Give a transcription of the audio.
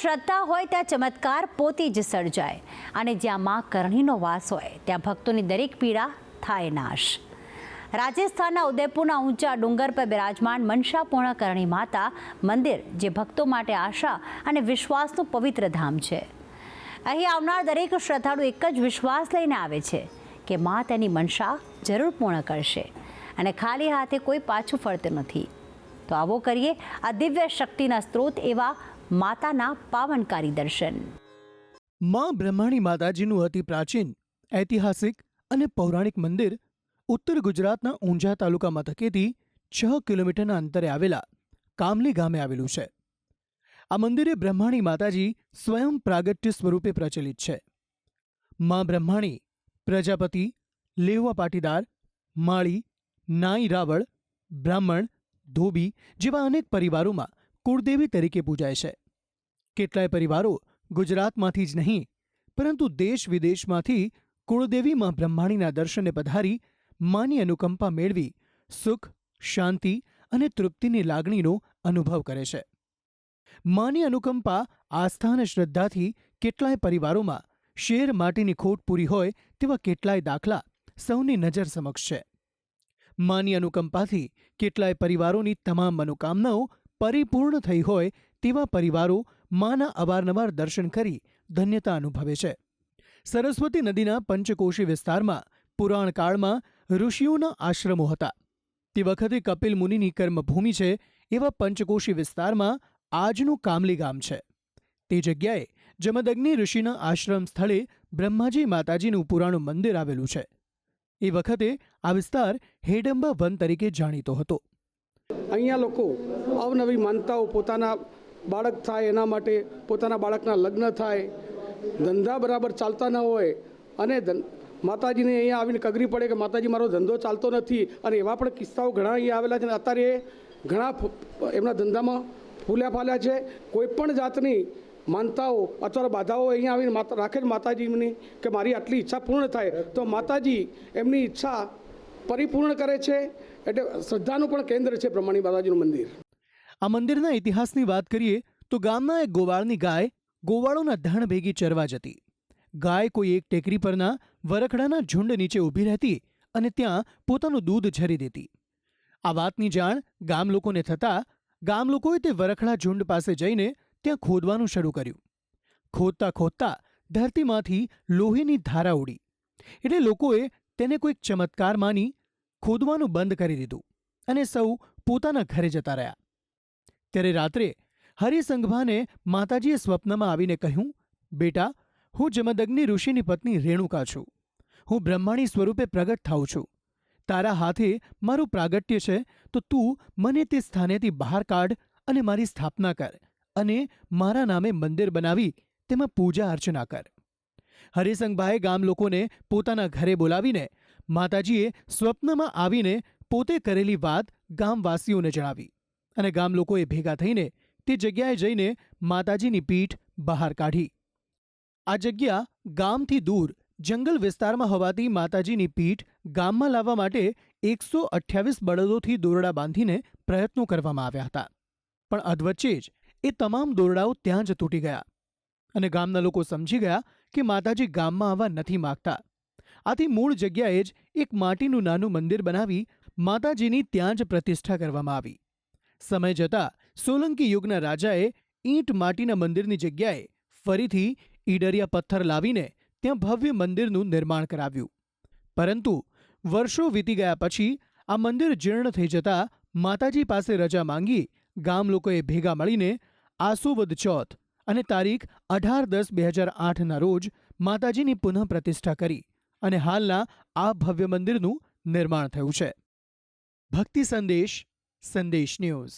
શ્રદ્ધા હોય ત્યાં ચમત્કાર પોતે જ સર્જાય અને જ્યાં મા કરણીનો વાસ હોય ત્યાં ભક્તોની દરેક પીડા થાય નાશ। રાજસ્થાનના ઉદયપુરના ઊંચા ડુંગર પર બિરાજમાન મનસાપૂર્ણા કરણી માતા મંદિર જે ભક્તો માટે આશા અને વિશ્વાસનું પવિત્ર ધામ છે। અહીં આવનાર દરેક શ્રદ્ધાળુ એક જ વિશ્વાસ લઈને આવે છે કે મા તેની મનસા જરૂર પૂર્ણ કરશે અને ખાલી હાથે કોઈ પાછું ફરતું નથી। તો આવો કરીએ આ દિવ્ય શક્તિના સ્ત્રોત એવા માતાના પાવનકારી દર્શન। માં બ્રહ્માણી માતાજીનું અતિ પ્રાચીન, ઐતિહાસિક અને પૌરાણિક મંદિર ઉત્તર ગુજરાતના ઊંઝા તાલુકા મથકેથી 6 કિલોમીટરના અંતરે આવેલા કામલી ગામે આવેલું છે। આ મંદિરે બ્રહ્માણી માતાજી સ્વયં પ્રાગટ્ય સ્વરૂપે પ્રચલિત છે। માં બ્રહ્માણી પ્રજાપતિ, લેવા પાટીદાર, માળી, નાઈ રાવળ, બ્રાહ્મણ, ધોબી જેવા અનેક પરિવારોમાં કુળદેવી તરીકે પૂજાય છે। કેટલાય પરિવારો ગુજરાતમાંથી જ નહીં પરંતુ દેશ વિદેશમાંથી કુળદેવી માં બ્રહ્માણીના દર્શને પધારી માની અનુકંપા મેળવી સુખ, શાંતિ અને તૃપ્તિની લાગણીનો અનુભવ કરે છે। માની અનુકંપા, આસ્થા અને શ્રદ્ધાથી કેટલાય પરિવારોમાં શેર માટીની ખોટ પૂરી હોય તેવા કેટલાય દાખલા સૌની નજર સમક્ષ છે। માની અનુકંપાથી કેટલાય પરિવારોની તમામ મનોકામનાઓ પરિપૂર્ણ થઈ હોય તેવા પરિવારો માના અવારનવાર દર્શન કરી ધન્યતા અનુભવે છે। સરસ્વતી નદીના પંચકોશી વિસ્તારમાં પુરાણકાળમાં ઋષિઓના આશ્રમો હતા। તે વખતે કપિલ મુનિની કર્મભૂમિ છે એવા પંચકોશી વિસ્તારમાં આજનું કામલી ગામ છે। તે જગ્યાએ જમદગ્નિ ઋષિના આશ્રમ સ્થળે બ્રહ્માજી માતાજીનું પુરાણું મંદિર આવેલું છે। એ વખતે આ વિસ્તાર હેડંબા વન તરીકે જાણીતો હતો। અહીંયા લોકો અવનવી માનતાઓ, પોતાના બાળક થાય એના માટે, પોતાના બાળકના લગ્ન થાય, ધંધા બરાબર ચાલતા ન હોય અને માતાજીને અહીંયા આવીને કગરી પડે કે માતાજી મારો ધંધો ચાલતો નથી, અને એવા પણ કિસ્સાઓ ઘણા અહીંયા આવેલા છે। અત્યારે ઘણા એમના ધંધામાં ફૂલ્યા ફાલ્યા છે। કોઈ પણ જાતની માનતાઓ અથવા બાધાઓ અહીંયા આવીને રાખે જ માતાજીની કે મારી આટલી ઈચ્છા પૂર્ણ થાય, તો માતાજી એમની ઈચ્છા પરિપૂર્ણ કરે છે। એટલે શ્રદ્ધાનું પણ કેન્દ્ર છે બ્રહ્માણી માતાજીનું મંદિર। આ મંદિરના ઇતિહાસની વાત કરીએ તો ગામના એક ગોવાળની ગાય ગોવાળોના ધણ ભેગી ચરવા જતી। ગાય કોઈ એક ટેકરી પરના વરખડાના ઝુંડ નીચે ઊભી રહેતી અને ત્યાં પોતાનું દૂધ ઝરી દેતી। આ વાતની જાણ ગામ લોકોને થતાં ગામ લોકોએ તે વરખડા ઝુંડ પાસે જઈને ત્યાં ખોદવાનું શરૂ કર્યું। ખોદતા ખોદતા ધરતીમાંથી લોહીની ધારા ઉડી, એટલે લોકોએ તેને કોઈક ચમત્કાર માની ખોદવાનું બંધ કરી દીધું અને સૌ પોતાના ઘરે જતા રહ્યા। ત્યારે રાત્રે હરિસંઘભાને માતાજીએ સ્વપ્નમાં આવીને કહ્યું, બેટા, હું જમદગ્નિ ઋષિની પત્ની રેણુકા છું। હું બ્રહ્માણી સ્વરૂપે પ્રગટ થાઉં છું। તારા હાથે મારું પ્રાગટ્ય છે, તો તું મને તે સ્થાનેથી બહાર કાઢ અને મારી સ્થાપના કર અને મારા નામે મંદિર બનાવી તેમાં પૂજા અર્ચના કર। હરિસંઘભાએ ગામ લોકોને પોતાના ઘરે બોલાવીને માતાજીએ સ્વપ્નમાં આવીને પોતે કરેલી વાત ગામવાસીઓને જણાવી અને ગામ લોકોએ ભેગા થઈને તે જગ્યાએ જઈને માતાજીની પીઠ બહાર કાઢી। આ જગ્યા ગામથી દૂર જંગલ વિસ્તારમાં હોવાથી માતાજીની પીઠ ગામમાં લાવવા માટે 128 બળદોથી દોરડા બાંધીને પ્રયત્નો કરવામાં આવ્યા હતા, પણ અધવચ્ચે જ એ તમામ દોરડાઓ ત્યાં જ તૂટી ગયા અને ગામના લોકો સમજી ગયા કે માતાજી ગામમાં આવવા નથી માગતા। આથી મૂળ જગ્યાએ જ એક માટીનું નાનું મંદિર બનાવી માતાજીની ત્યાં જ પ્રતિષ્ઠા કરવામાં આવી। સમય જતાં સોલંકી યુગના રાજાએ ઈંટ માટીના મંદિરની જગ્યાએ ફરીથી ઈડરિયા પથ્થર લાવીને ત્યાં ભવ્ય મંદિરનું નિર્માણ કરાવ્યું, પરંતુ વર્ષો વીતી ગયા પછી આ મંદિર જીર્ણ થઈ જતાં માતાજી પાસે રજા માંગી ગામ લોકોએ ભેગા મળીને આસોવદ ચોથ અને તારીખ 18/10/2008ના રોજ માતાજીની પુનઃ પ્રતિષ્ઠા કરી અને હાલના આ ભવ્ય મંદિરનું નિર્માણ થયું છે। ભક્તિ સંદેશ, સંદેશ ન્યૂઝ।